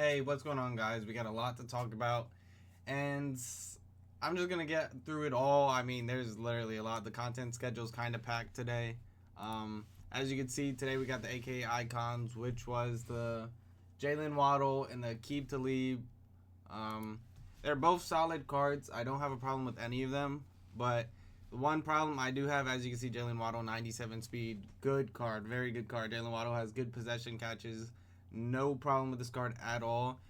Hey, what's going on, guys? We got a lot to talk about, and I'm just gonna get through it all. I mean, there's literally a lot. The content schedule's kind of packed today. As you can see, today we got the AKA icons, which was the Jalen Waddle and the Keep to Leave. Um, they're both solid cards. I don't have a problem with any of them, but the one problem I do have, as you can see, Jalen Waddle, 97 speed, good card, very good card. Jalen Waddle has good possession catches. No problem with this card at all.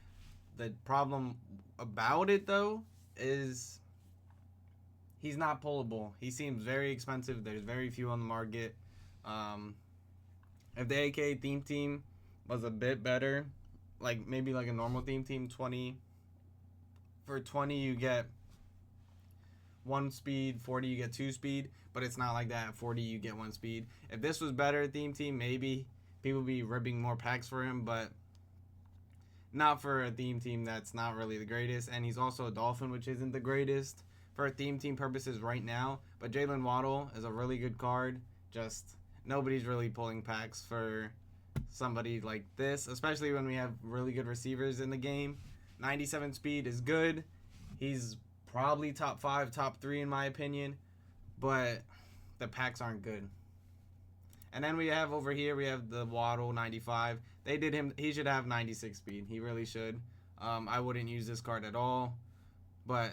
The problem about it, though, is he's not pullable. He seems very expensive. There's very few on the market. Um, if the AK theme team was a bit better, like maybe like a normal theme team, 20 for 20 you get one speed, 40 you get two speed, but it's not like that. At 40 you get one speed. If this was better theme team, maybe people would be ripping more packs for him, but not for a theme team that's not really the greatest. And he's also a Dolphin, which isn't the greatest for theme team purposes right now. But Jalen Waddle is a really good card. Just nobody's really pulling packs for somebody like this, especially when we have really good receivers in the game. 97 speed is good. He's probably top 5, top 3 in my opinion, but the packs aren't good. And then we have over here, we have the Waddle 95. They did him. He should have 96 speed. He really should. I wouldn't use this card at all. But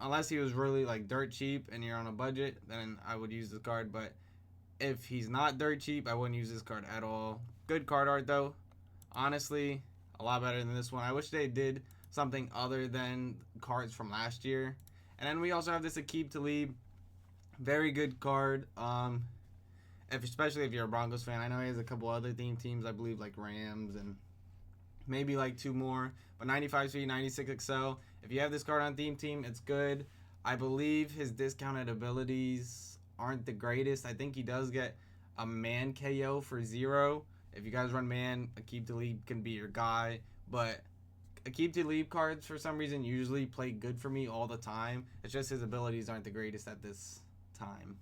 unless he was really like dirt cheap and you're on a budget, then I would use this card. But if he's not dirt cheap, I wouldn't use this card at all. Good card art though. Honestly, a lot better than this one. I wish they did something other than cards from last year. And then we also have this Aqib Talib. Very good card. Especially if you're a Broncos fan. I know he has a couple other theme teams, I believe, like Rams and maybe like two more. But 95 speed, 96 XL. If you have this card on theme team, it's good. I believe his discounted abilities aren't the greatest. I think he does get a man KO for 0. If you guys run man, Aqib Talib can be your guy. But Aqib Talib cards, for some reason, usually play good for me all the time. It's just his abilities aren't the greatest at this time.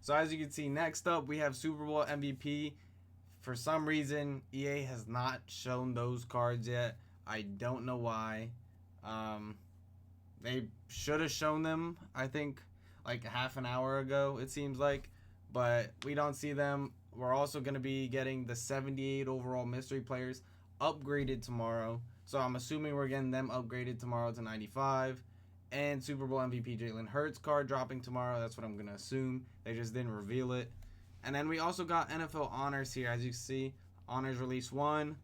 So as you can see, next up we have Super Bowl MVP. For some reason, EA has not shown those cards yet. I don't know why. They should have shown them, I think, like half an hour ago, it seems like. But we don't see them. We're also going to be getting the 78 overall mystery players upgraded tomorrow. So I'm assuming we're getting them upgraded tomorrow to 95. And Super Bowl MVP Jalen Hurts card dropping tomorrow. That's what I'm going to assume. They just didn't reveal it. And then we also got NFL honors here. As you see, honors release 1.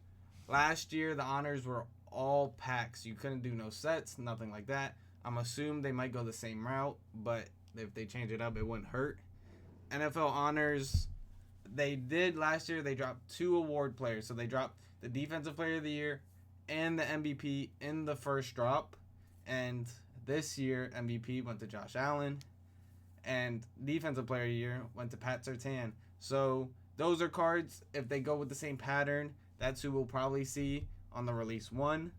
Last year, the honors were all packs. You couldn't do no sets, nothing like that. I'm assuming they might go the same route, but if they change it up, it wouldn't hurt. NFL honors, they did last year. They dropped 2 award players. So they dropped the Defensive Player of the Year and the MVP in the first drop. And this year, MVP went to Josh Allen, and Defensive Player of the Year went to Pat Surtain. So those are cards, if they go with the same pattern, that's who we'll probably see on the release 1.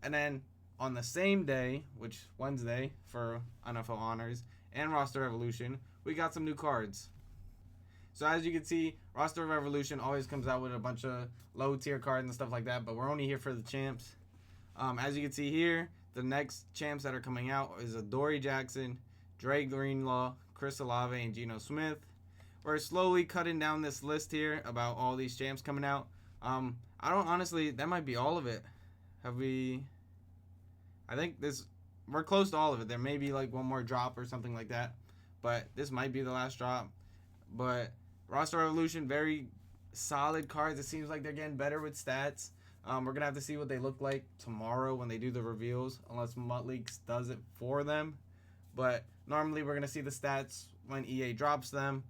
And then on the same day, which Wednesday for NFL Honors and Roster Revolution, we got some new cards. So as you can see, Roster Revolution always comes out with a bunch of low tier cards and stuff like that, but we're only here for the champs. As you can see here, the next champs that are coming out is Adoree Jackson, Dre Greenlaw, Chris Olave, and Geno Smith. We're slowly cutting down this list here about all these champs coming out. I don't honestly, that might be all of it. Have we? I think we're close to all of it. There may be like one more drop or something like that, but this might be the last drop. But Roster Revolution, very solid cards. It seems like they're getting better with stats. We're going to have to see what they look like tomorrow when they do the reveals, unless MutLeaks does it for them. But normally we're going to see the stats when EA drops them.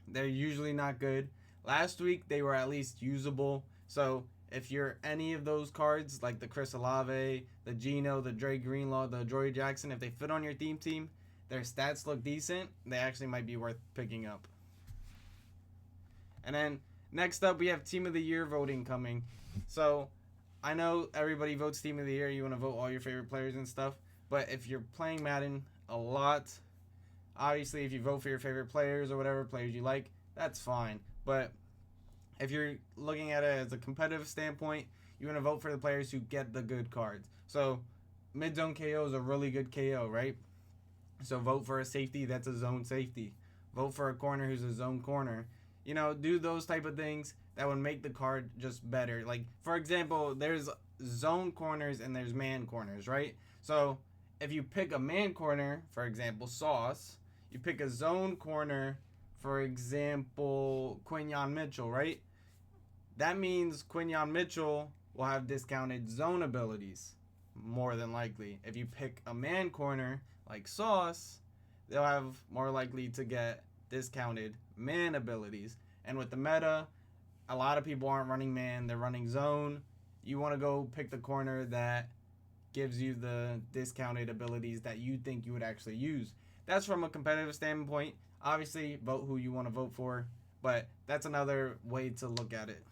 They're usually not good. Last week they were at least usable. So if you're any of those cards, like the Chris Olave, the Geno, the Dre Greenlaw, the Adoree Jackson, if they fit on your theme team, their stats look decent, they actually might be worth picking up. And then next up, we have Team of the Year voting coming. So I know everybody votes Team of the Year. You want to vote all your favorite players and stuff. But if you're playing Madden a lot, obviously if you vote for your favorite players or whatever players you like, that's fine. But if you're looking at it as a competitive standpoint, You want to vote for the players who get the good cards. So mid zone KO is a really good KO, right? So vote for a safety that's a zone safety. Vote for a corner who's a zone corner. You know, do those type of things that would make the card just better. Like, for example, there's zone corners and there's man corners, right? So if you pick a man corner, for example, Sauce, you pick a zone corner, for example, Quinyon Mitchell, right? That means Quinyon Mitchell will have discounted zone abilities, more than likely. If you pick a man corner like Sauce, they'll have more likely to get discounted man abilities. And with the meta, a lot of people aren't running man, they're running zone. You want to go pick the corner that gives you the discounted abilities that you think you would actually use. That's from a competitive standpoint. Obviously, vote who you want to vote for, but that's another way to look at it.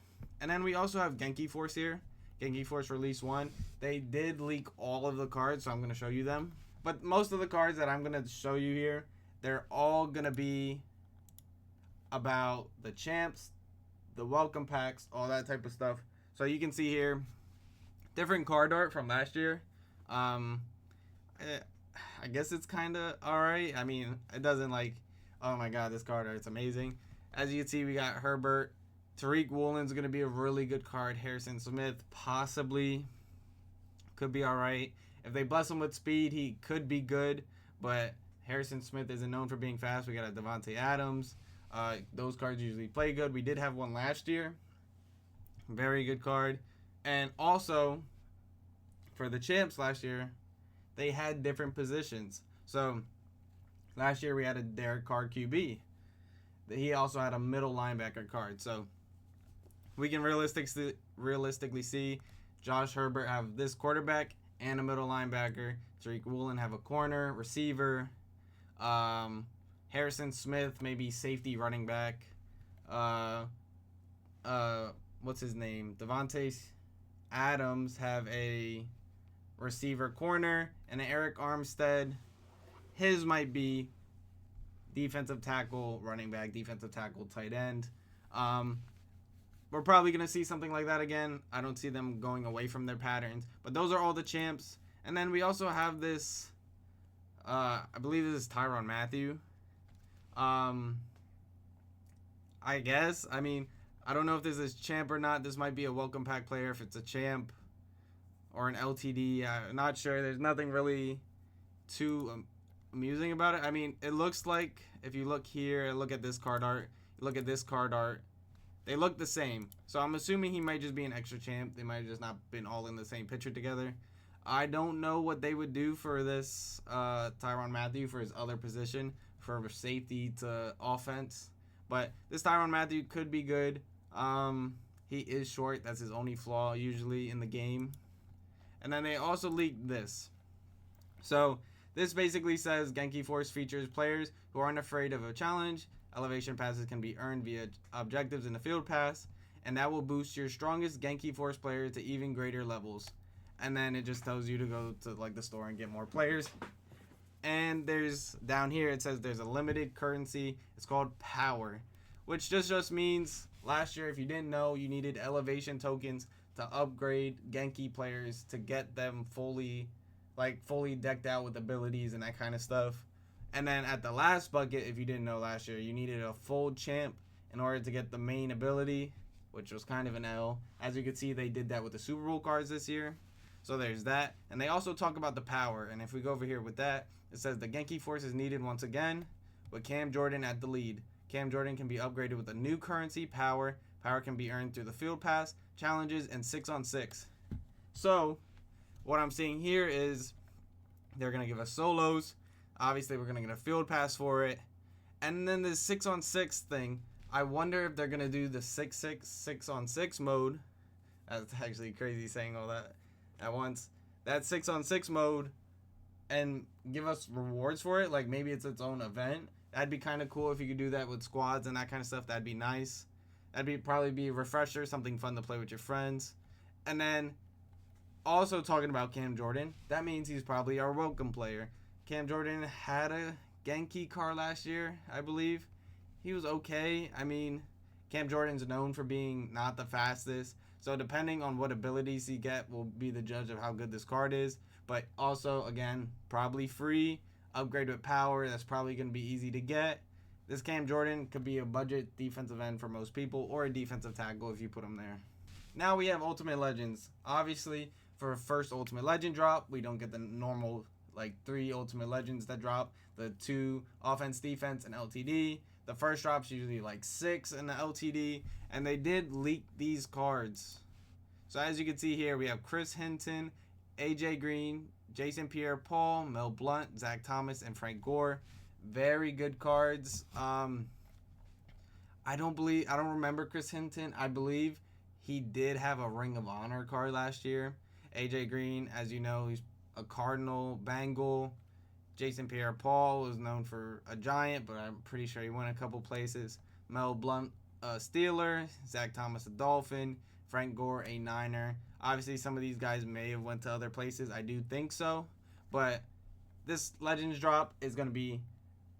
And then we also have Genki Force here. Genki Force Release 1. They did leak all of the cards, so I'm going to show you them. But most of the cards that I'm going to show you here, they're all going to be about the champs, the welcome packs, all that type of stuff. So you can see here, different card art from last year. I guess it's kind of alright. I mean, it doesn't like, oh my god, this card art's amazing. As you can see, we got Herbert. Tariq Woolen's going to be a really good card. Harrison Smith, possibly, could be alright. If they bless him with speed, he could be good. But Harrison Smith isn't known for being fast. We got a Devontae Adams. Those cards usually play good. We did have one last year. Very good card. And also, for the champs last year, they had different positions. So, last year we had a Derek Carr QB. He also had a middle linebacker card. So, we can realistically see Josh Herbert have this quarterback and a middle linebacker. Tariq Woolen have a corner, receiver. Harrison Smith, maybe safety, running back. What's his name? Devontae Adams have a receiver, corner, and Eric Armstead. His might be defensive tackle, running back, defensive tackle, tight end. We're probably going to see something like that again. I don't see them going away from their patterns. But those are all the champs. And then we also have this, I believe this is Tyrann Mathieu. I guess. I mean, I don't know if this is champ or not. This might be a welcome pack player if it's a champ or an LTD. I'm not sure. There's nothing really too amusing about it. I mean, it looks like, if you look here, look at this card art, look at this card art, they look the same. So I'm assuming he might just be an extra champ. They might have just not been all in the same picture together. I don't know what they would do for this Tyrann Mathieu for his other position, for safety to offense. But this Tyrann Mathieu could be good. He is short. That's his only flaw usually in the game. And then they also leaked this. So this basically says Genki Force features players who aren't afraid of a challenge. Elevation passes can be earned via objectives in the field pass, and that will boost your strongest Genki Force player to even greater levels. And then it just tells you to go to like the store and get more players. And there's down here it says there's a limited currency. It's called Power, which just means last year, if you didn't know, you needed elevation tokens to upgrade Genki players to get them fully decked out with abilities and that kind of stuff. And then at the last bucket, if you didn't know last year, you needed a full champ in order to get the main ability, which was kind of an L. As you can see, they did that with the Super Bowl cards this year. So there's that. And they also talk about the power. And if we go over here with that, it says the Genki Force is needed once again with Cam Jordan at the lead. Cam Jordan can be upgraded with a new currency, Power. Power can be earned through the field pass, challenges, and 6-on-6. So what I'm seeing here is they're going to give us solos. Obviously, we're going to get a field pass for it. And then this 6-on-6 thing, I wonder if they're going to do the 6-on-6 mode. That's actually crazy saying all that at once. That 6-on-6 mode and give us rewards for it. Like maybe it's its own event. That'd be kind of cool if you could do that with squads and that kind of stuff. That'd be nice. That'd probably be a refresher, something fun to play with your friends. And then also talking about Cam Jordan, that means he's probably our welcome player. Cam Jordan had a Genki card last year, I believe. He was okay. I mean, Cam Jordan's known for being not the fastest. So depending on what abilities you get will be the judge of how good this card is. But also, again, probably free. Upgrade with power. That's probably going to be easy to get. This Cam Jordan could be a budget defensive end for most people, or a defensive tackle if you put him there. Now we have Ultimate Legends. Obviously, for a first Ultimate Legend drop, we don't get the normal like 3 Ultimate Legends that drop. The 2 offense, defense, and LTD. The first drop's usually like 6 in the LTD. And they did leak these cards. So as you can see here, we have Chris Hinton, AJ Green, Jason Pierre-Paul, Mel Blount, Zach Thomas, and Frank Gore. Very good cards. I don't remember Chris Hinton. I believe he did have a Ring of Honor card last year. AJ Green, as you know, he's a Cardinal, Bengal. Jason Pierre-Paul was known for a Giant, but I'm pretty sure he went a couple places. Mel Blount, a Steeler. Zach Thomas, a Dolphin. Frank Gore, a Niner. Obviously, some of these guys may have went to other places. I do think so. But this Legends drop is going to be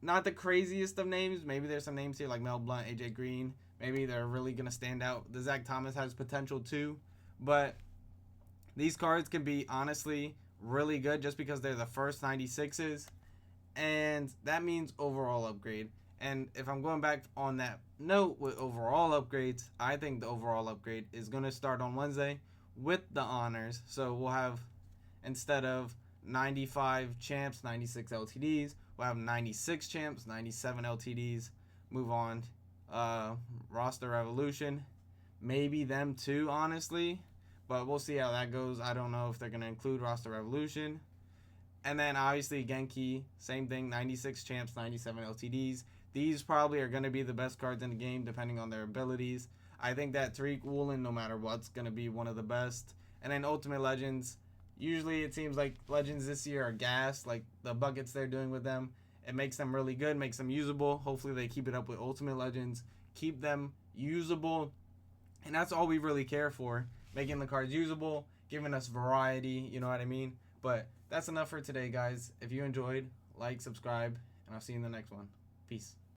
not the craziest of names. Maybe there's some names here like Mel Blount, AJ Green. Maybe they're really going to stand out. The Zach Thomas has potential too. But these cards can be honestly really good just because they're the first 96s. And that means overall upgrade. And if I'm going back on that note with overall upgrades, I think the overall upgrade is going to start on Wednesday with the honors. So we'll have, instead of 95 champs, 96 LTDs, we'll have 96 champs, 97 LTDs. Move on. Roster Revolution. Maybe them too, honestly. But we'll see how that goes. I don't know if they're going to include Roster Revolution. And then obviously Genki, same thing, 96 champs, 97 LTDs. These probably are going to be the best cards in the game depending on their abilities. I think that Tariq Woolen, no matter what's going to be one of the best. And then Ultimate Legends, usually it seems like Legends this year are gas, like the buckets they're doing with them. It makes them really good, makes them usable. Hopefully they keep it up with Ultimate Legends, keep them usable. And that's all we really care for, making the cards usable, giving us variety, you know what I mean? But that's enough for today, guys. If you enjoyed, like, subscribe, and I'll see you in the next one. Peace.